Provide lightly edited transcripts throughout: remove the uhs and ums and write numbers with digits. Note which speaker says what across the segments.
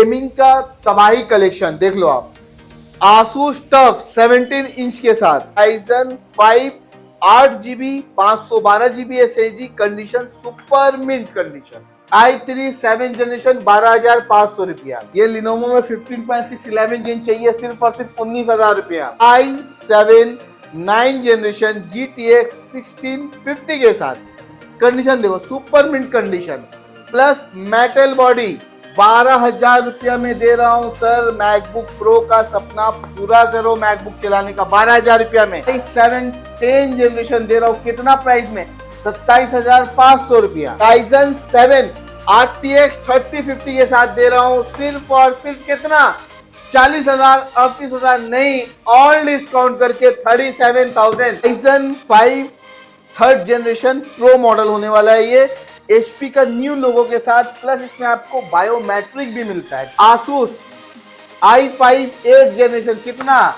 Speaker 1: Gaming का तबाही collection देख लो आप। आसूस टफ 17 इंच के साथ Ryzen 5 8GB 512GB SSD condition super mint condition. i3 7 generation 12,500 रुपया। ये लिनोवो में 15.6 11 इंच चाहिए सिर्फ और सिर्फ 19,000 रुपया। i7 9 जनरेशन GTX 1650 के साथ कंडीशन देखो super mint condition plus metal body 12,000 रुपया में दे रहा हूं सर। मैकबुक प्रो का सपना पूरा करो मैकबुक चलाने का 12,000 रुपया में। 7 10 जनरेशन दे रहा हूं कितना प्राइस में 27,500 रुपया। Ryzen 7 RTX 3050 के साथ दे रहा हूं सिर्फ और सिर्फ कितना 40,000 38,000 नहीं ऑल डिस्काउंट करके 37,000। Ryzen 5 3rd generation pro model होने वाला है ये HP का न्यू लोगो के साथ प्लस इसमें आपको बायोमेट्रिक भी मिलता है। Asus i5 8 जनरेशन कितना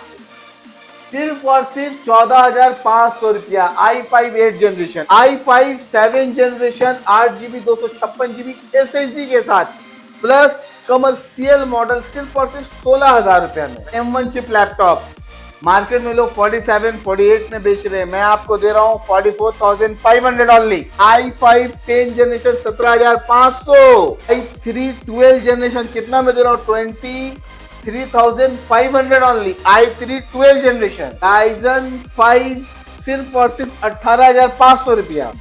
Speaker 1: सिर्फ और सिर्फ 14,500 रुपया। i5 8 generation i5 7 generation 8GB 256GB SSD के साथ प्लस कमर्शियल मॉडल सिर्फ और सिर्फ 16,000 रुपया में। M1 चिप लैपटॉप मार्केट में लोग 47 48 में बेच रहे हैं, मैं आपको दे रहा हूं 44,500 only. i5 10 generation 17,500। i3 12 generation कितना में दे रहा हूं 23,500 ओनली। i3 12 जनरेशन Ryzen 5 सिर्फ और सिर्फ 18,500 रुपया।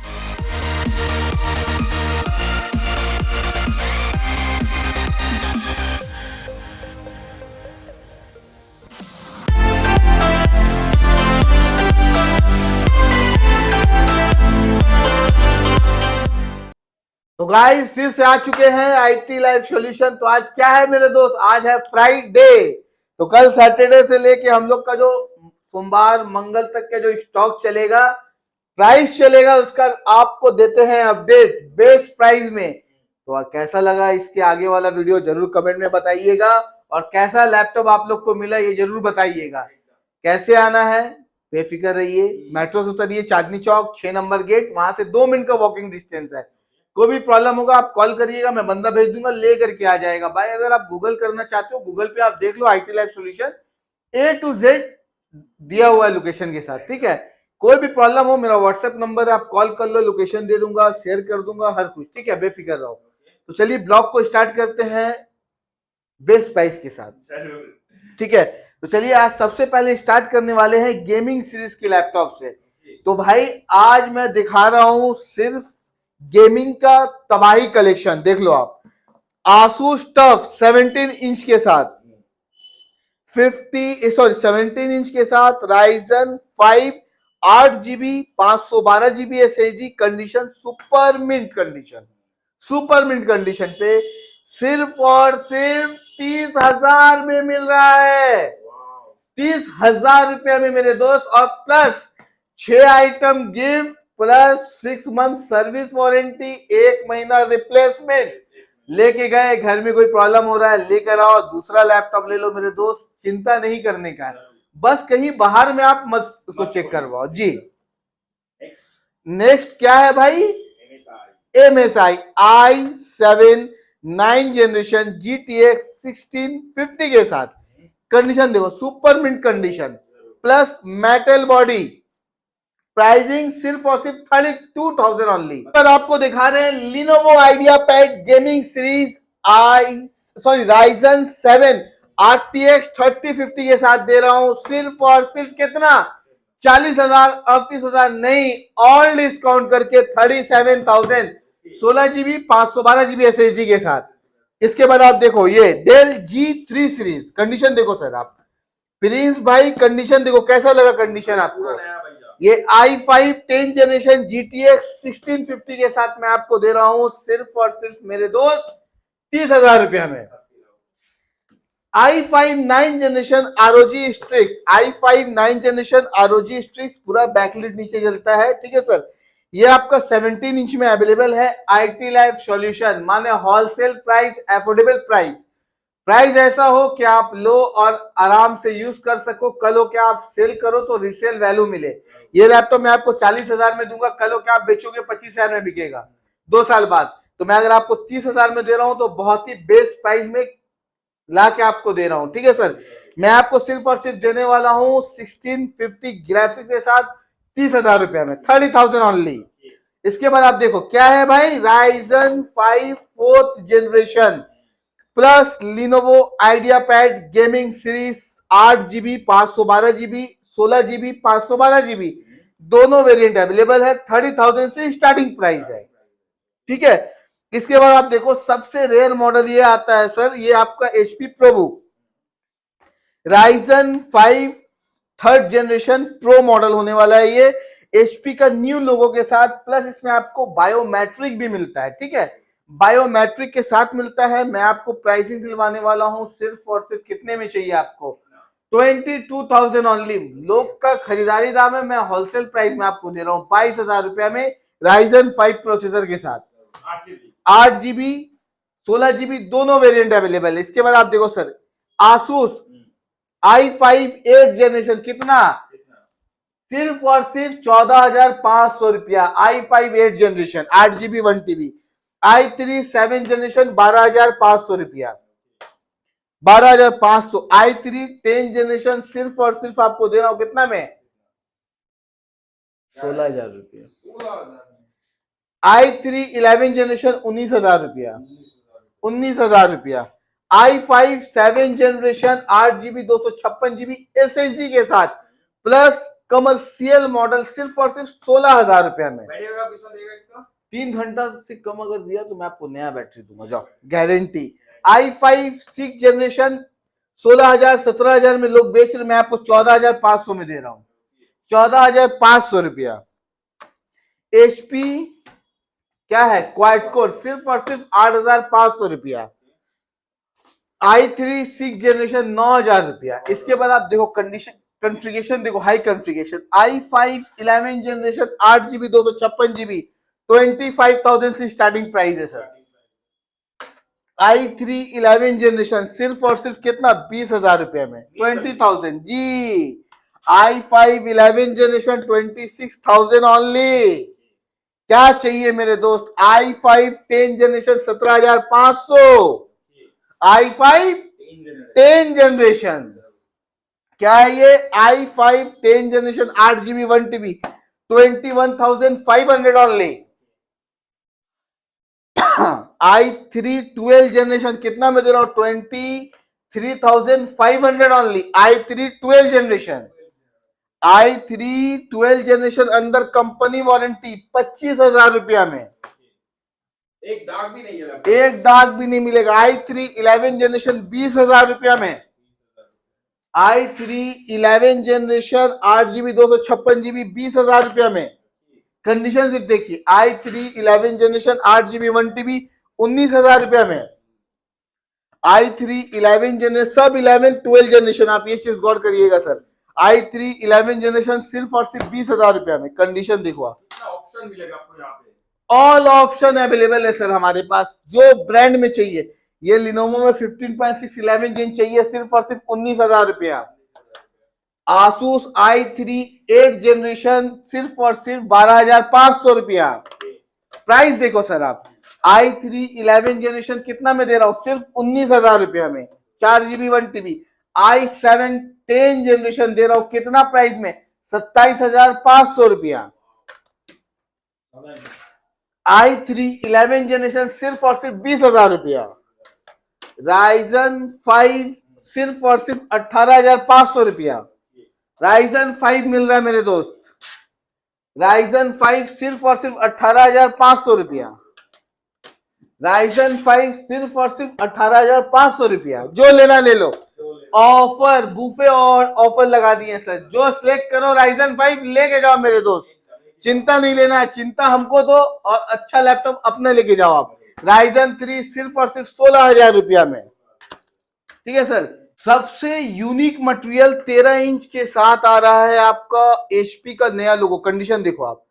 Speaker 1: तो गाइस फिर से आ चुके हैं आईटी लाइव सॉल्यूशन। तो आज क्या है मेरे दोस्त, आज है फ्राइडे। तो कल सैटरडे से लेके हम लोग का जो सोमवार मंगल तक का जो स्टॉक चलेगा प्राइस चलेगा उसका आपको देते हैं अपडेट बेस्ट प्राइस में। तो कैसा लगा इसके आगे वाला वीडियो जरूर कमेंट में बताइएगा और कैसा लैपटॉप आप लोग को मिला ये जरूर बताइएगा। कैसे आना है बेफिक्र रहिए, मेट्रो से उतरिए चांदनी चौक 6 नंबर गेट, वहां से 2 मिनट का वॉकिंग डिस्टेंस है। कोई भी प्रॉब्लम होगा आप कॉल करिएगा, मैं बंदा भेज दूंगा ले करके आ जाएगा। भाई अगर आप गूगल करना चाहते हो गूगल पे आप देख लो IT live solution A to Z दिया हुआ है लोकेशन के साथ, ठीक है। कोई भी प्रॉब्लम हो मेरा व्हाट्सएप नंबर है, आप कॉल कर लो, लोकेशन दे दूंगा, शेयर कर दूंगा, हर कुछ, ठीक है, बेफिक्र रहो। तो चलिए ब्लॉग को स्टार्ट करते हैं बेस्ट प्राइस के साथ, ठीक है। तो चलिए आज सबसे पहले स्टार्ट करने वाले हैं गेमिंग सीरीज के लैपटॉप से। तो भाई आज मैं दिखा रहा हूं सिर्फ गेमिंग का तबाही कलेक्शन देख लो आप। Asus टफ 17 इंच के साथ 17 इंच के साथ Ryzen 5 8GB 512GB SSD condition super mint condition पे सिर्फ और सिर्फ 30,000 में मिल रहा है। 30,000 रुपया में मेरे दोस्त, और plus 6 item gift plus 6 month service warranty, 1 महीना रिप्लेसमेंट। लेके गए घर में कोई प्रॉब्लम हो रहा है लेकर आओ, दूसरा लैपटॉप ले लो मेरे दोस्त, चिंता नहीं करने का है। बस कहीं बाहर में आप मत उसको चेक करवाओ जी। नेक्स्ट क्या है भाई, MSI i7 9 जनरेशन GTX 1650 के साथ कंडीशन देखो super mint condition plus metal body, pricing सिर्फ और सिर्फ 32,000 ओनली। पर आपको दिखा रहे हैं Lenovo IdeaPad gaming series Ryzen 7 RTX 3050 के साथ दे रहा हूं सिर्फ और सिर्फ कितना 40,000 38,000 नहीं ऑल डिस्काउंट करके 37,000। 16GB 512GB SSD के साथ। इसके बाद आप देखो ये Dell G3 सीरीज कंडीशन देखो सर आप, प्रिंस भाई कंडीशन देखो कैसा लगा कंडीशन आपको। ये i5 10 जनरेशन GTX 1650 के साथ मैं आपको दे रहा हूं सिर्फ और सिर्फ मेरे दोस्त 30,000 रुपया में। i5 9 जनरेशन ROG Strix पूरा बैकलिट नीचे जलता है, ठीक है सर। ये आपका 17 इंच में अवेलेबल है। आईटी लाइव सॉल्यूशन माने होलसेल प्राइस, अफोर्डेबल प्राइस ऐसा हो कि आप लो और आराम से यूज कर सको। कल हो क्या आप सेल करो तो रीसेल वैल्यू मिले। ये लैपटॉप मैं आपको 40,000 में दूंगा, कल हो क्या आप बेचोगे 25,000 में बिकेगा 2 साल बाद। तो मैं अगर आपको 30,000 में दे रहा हूं तो बहुत ही बेस्ट प्राइस में ला के आपको दे रहा हूं, ठीक है सर। मैं आपको सिर्फ और सिर्फ देने वाला हूं 1650 ग्राफिक्स के साथ 30,000 रुपया में, 30,000 ओनली। इसके बाद आप देखो क्या है भाई, Ryzen 5 fourth generation plus Lenovo idea pad gaming series 8 GB 512 GB 16 GB 512 GB, दोनों वेरिएंट अवेलेबल है। 30,000 से स्टार्टिंग प्राइस है, ठीक है। इसके बाद आप देखो सबसे रेयर मॉडल ये आता है सर, ये आपका HP ProBook Ryzen 5 third generation pro model होने वाला है ये, HP का न्यू लोगो के साथ, प्लस इसमें आपको बायोमेट्रिक भी मिलता है, ठीक है। बायोमेट्रिक के साथ मिलता है। मैं आपको प्राइसिंग दिलवाने वाला हूं सिर्फ और सिर्फ कितने में चाहिए आपको, 22,000 ओनली। लोग का खरीदारी दाम है, मैं होलसेल प्राइस में आपको दे रहा हूं 22,000 रुपया में, राइजन 5 प्रोसेसर के साथ, 8 GB 16 GB दोनों वेरिएंट अवेलेबल है। इसके बाद आप देखो सर, आसूस i5 8 जनरेशन कितना, सिर्फ और सिर्फ 14,500 रुपया। i5 8 generation 8 GB 1 TB। i3 7 generation 12,500 रुपया, 12,500। i3 10 जनरेशन सिर्फ और सिर्फ आपको दे रहा हूं कितना में, 16,000 रुपया। i3 11 जनरेशन 19,000 रुपया, 19,000 रुपया। i5 7 generation 8 GB 256 GB SSD के साथ प्लस कमर्शियल मॉडल सिर्फ और सिर्फ 16,000 रुपया में। 3 घंटा से कम अगर दिया तो मैं आपको नया बैटरी दूंगा, जाओ गारंटी। i5 6 जनरेशन 16,000 17,000 में लोग बेच रहे, मैं आपको 14,500 में दे रहा हूं, 14,500 रुपया। HP क्या है, क्वाड कोर सिर्फ और सिर्फ 8,500 रुपया। i3 6 जनरेशन 9,000 रुपया। इसके बाद आप देखो कंडीशन कॉन्फ़िगरेशन देखो, high configuration i5 11 generation 8 GB 256 GB 25,000 से स्टार्टिंग प्राइस है सर। i3 11 जनरेशन सिर्फ और सिर्फ कितना, 20,000 रुपया में, 20,000 जी। i5 11 generation 26,000 only. क्या चाहिए मेरे दोस्त, i5 10 जनरेशन 17,500, i5 10 जनरेशन, क्या है ये, i5 10 generation 8 GB 1 TB 21,500 only. i3 12 generation कितना में दे रहा हूं, 23,500 only. i3 12 generation, i3 12 generation अंदर कंपनी वारंटी 25,000 रुपया में, एक दाग भी नहीं है, एक दाग भी नहीं मिलेगा। i3 11 जनरेशन 20,000 रुपया में, i3 11 जनरेशन 8 GB 256 GB 20,000 रुपया में। कंडीशन सिर्फ देखिए, i3 11 जनरेशन 8 GB 1 TB 19,000 रुपया में, i3 11 जनरेशन सब 11 12 जनरेशन, आप ये चीज गौर करिएगा सर, i3 11 जनरेशन सिर्फ और सिर्फ 20,000 रुपया में। कंडीशन देखो, ऑप्शन मिलेगा आपको यहाँ पे, ऑल ऑप्शन अवेलेबल है सर हमारे पास, जो ब्रांड में चाहिए। ये लिनोवो में 15.6 11 इंच चाहिए सिर्फ और सिर्फ 19,000 रुपया। आसूस i3 8 जनरेशन सिर्फ और सिर्फ 12,500 रुपया। प्राइस देखो सर आप, i3 11 जनरेशन कितना में दे रहा हूं, सिर्फ 19,000 रुपया में, 4 GB 1 TB। i7 10 जनरेशन दे रहा हूं कितना प्राइस में, 27,500 रुपया। i3 11 जनरेशन सिर्फ और सिर्फ 20,000 रुपया। राइजन 5 सिर्फ और सिर्फ 18,500 रुपया। राइजन 5 मिल रहा है मेरे दोस्त, राइजन 5 सिर्फ और सिर्फ 18,500 रुपया। राइजन 5 सिर्फ और सिर्फ 18,500 रुपया, जो लेना ले लो। ऑफर बुफे और ऑफर लगा दिए सर, जो सिलेक्ट करो राइजन 5 लेके जाओ मेरे दोस्त, चिंता नहीं लेना है, चिंता हमको दो और अच्छा लैपटॉप अपने लेके जाओ आप। राइजन 3 सिर्फ और सिर्फ 16,000 रुपया में, ठीक है सर। सबसे यूनिक मटेरियल 13 इंच के साथ आ रहा है आपका HP का नया लोगो। कंडीशन देखो आप,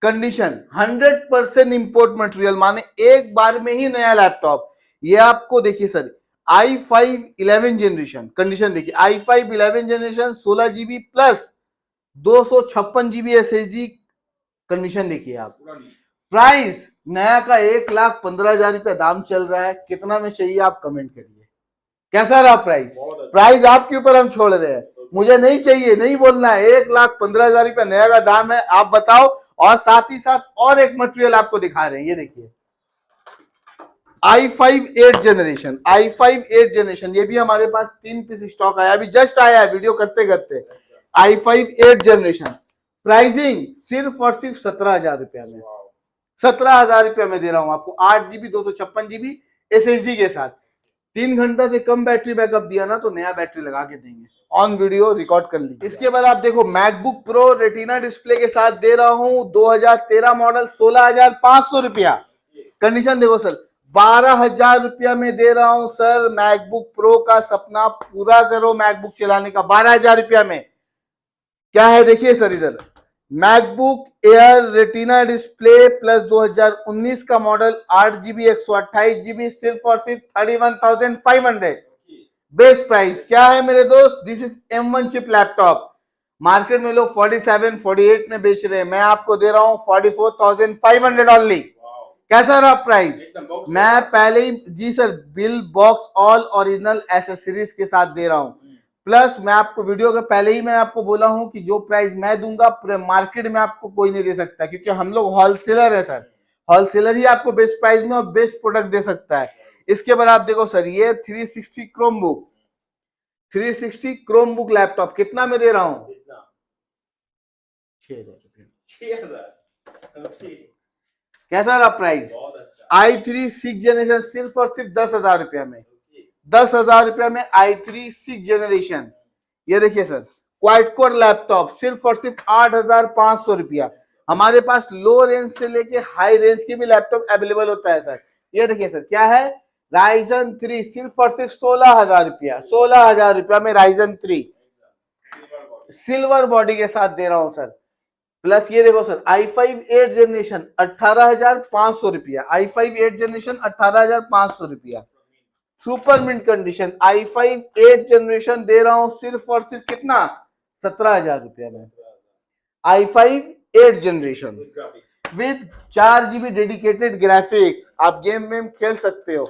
Speaker 1: कंडीशन 100% इंपोर्ट मटेरियल, माने एक बार में ही नया लैपटॉप। ये आपको देखिए सर, i5 11 जनरेशन, कंडीशन देखिए, i5 11 generation 16 GB plus 256 GB SSD। Condition देखिए आप, प्राइस नया का 1,15,000 रुपया दाम चल रहा है, कितना में चाहिए आप कमेंट करिए, कैसा रहा प्राइस? प्राइस आपके ऊपर हम छोड़ रहे हैं, मुझे नहीं चाहिए, नहीं बोलना है। 1,15,000 रुपया नया का दाम है, आप बताओ। और साथ ही साथ और एक मटेरियल आपको दिखा रहे हैं, ये देखिए i5 8 जनरेशन, i5 8 जनरेशन, ये भी हमारे पास 3 पीस स्टॉक आया, अभी जस्ट आया है वीडियो करते करते। i5 8 जनरेशन, प्राइसिंग सिर्फ और सिर्फ 17,000 रुपया में, 17,000 रुपया में दे रहा हूं आपको। 8 GB 256 GB SSD के साथ। 3 घंटा से कम बैटरी बैकअप दिया ना तो नया बैटरी लगा के देंगे, ऑन वीडियो रिकॉर्ड कर लीजिए। इसके बाद आप देखो मैकबुक प्रो रेटिना डिस्प्ले के साथ दे रहा हूं 2013 मॉडल, 16,500 रुपया। कंडीशन देखो सर, 12,000 रुपया में दे रहा हूं सर। मैकबुक प्रो का सपना पूरा करो मैकबुक चलाने का, 12,000 रुपया में। क्या है देखिए सर, इधर MacBook air retina display plus 2019 का मॉडल, 8 GB 128 GB, सिर्फ और सिर्फ 31,500। बेस्ट प्राइस क्या है मेरे दोस्त? This is M1 chip laptop. Market में लोग 47, 48 में बेच रहे हैं, मैं आपको दे रहा हूं 44,500 ओनली। कैसा रहा प्राइस? मैं पहले ही जी sir bill box all original accessories के साथ दे रहा हूं। प्लस मैं आपको वीडियो के पहले ही मैं आपको बोला हूं कि जो प्राइस मैं दूंगा पूरे मार्केट में आपको कोई नहीं दे सकता, क्योंकि हम लोग होलसेलर है सर। होलसेलर ही आपको बेस्ट प्राइस में और बेस्ट प्रोडक्ट दे सकता है। इसके बाद आप देखो सर, ये 360 क्रोमबुक, 360 क्रोमबुक लैपटॉप कितना में दे रहा हूं? 6,000। कैसा रहा प्राइस? i3 6 जनरेशन, सिर्फ और सिर्फ 10,000 रुपया में, 10,000 रुपया में i3 6 जनरेशन। ये देखिए सर, क्वाड कोर लैपटॉप, सिर्फ और सिर्फ 8,500 रुपया। हमारे पास लो रेंज से लेके हाई रेंज के भी लैपटॉप अवेलेबल होता है सर। ये देखिए सर, क्या है? Ryzen 3, सिर्फ और सिर्फ 16,000 रुपया, 16,000 रुपया में Ryzen 3 सिल्वर बॉडी के साथ दे रहा हूं सर। प्लस ये देखो सर, i5 8 जनरेशन 18,500 रुपया, i5 8 जनरेशन 18,500 रुपया, super mint condition i5 8 generation दे रहा हूं सिर्फ और सिर्फ कितना? 17,000 रुपया में। i5 8 generation with 4 GB dedicated graphics, आप गेम में खेल सकते हो।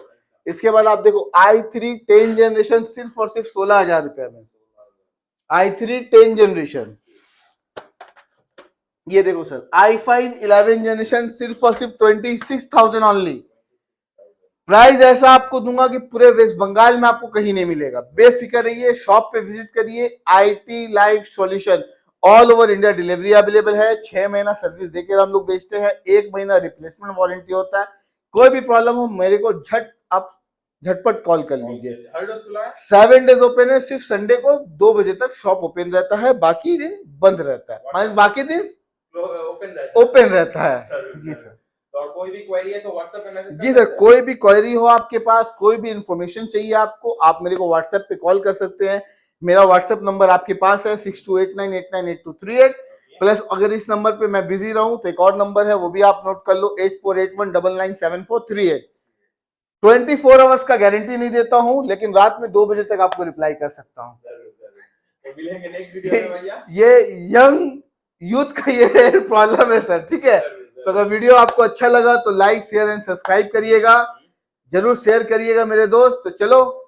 Speaker 1: इसके बाद आप देखो i3 10 जनरेशन, सिर्फ और सिर्फ 16,000 रुपया में, i3 10 जनरेशन। ये देखो सर, i5 11 जनरेशन, सिर्फ और सिर्फ 26,000 ओनली। प्राइस ऐसा आपको दूंगा कि पूरे वेस्ट बंगाल में आपको कहीं नहीं मिलेगा। बेफिक्र रहिए, शॉप पे विजिट करिए। IT life solution, all over India delivery available है। 6 महीना सर्विस देकर हम लोग बेचते हैं, 1 महीना रिप्लेसमेंट वारंटी होता है। कोई भी प्रॉब्लम हो मेरे को झटपट कॉल कर लीजिए। 7 डेज ओपन है, सिर्फ संडे को 2 बजे तक शॉप ओपन रहता है, बाकी दिन बंद रहता है, बाकी दिन ओपन रहता है। जी सर,
Speaker 2: और कोई भी क्वेरी है तो व्हाट्सएप पे मैसेज
Speaker 1: जी सर, कोई भी क्वेरी हो आपके पास, कोई भी इंफॉर्मेशन चाहिए आपको, आप मेरे को व्हाट्सएप पे कॉल कर सकते हैं। मेरा व्हाट्सएप नंबर आपके पास है 6289898238। प्लस अगर इस नंबर पे मैं बिजी रहूं तो एक और नंबर है, वो भी आप नोट कर लो, 8481997438। 24 आवर्स का गारंटी नहीं देता हूं, लेकिन रात में 2 बजे तक आपको रिप्लाई कर सकता हूं।
Speaker 2: तो मिलेंगे नेक्स्ट वीडियो में भैया।
Speaker 1: ये यंग यूथ का ये प्रॉब्लम है सर, ठीक है। तो अगर वीडियो आपको अच्छा लगा तो लाइक शेयर एंड सब्सक्राइब करिएगा, जरूर शेयर करिएगा मेरे दोस्त। तो चलो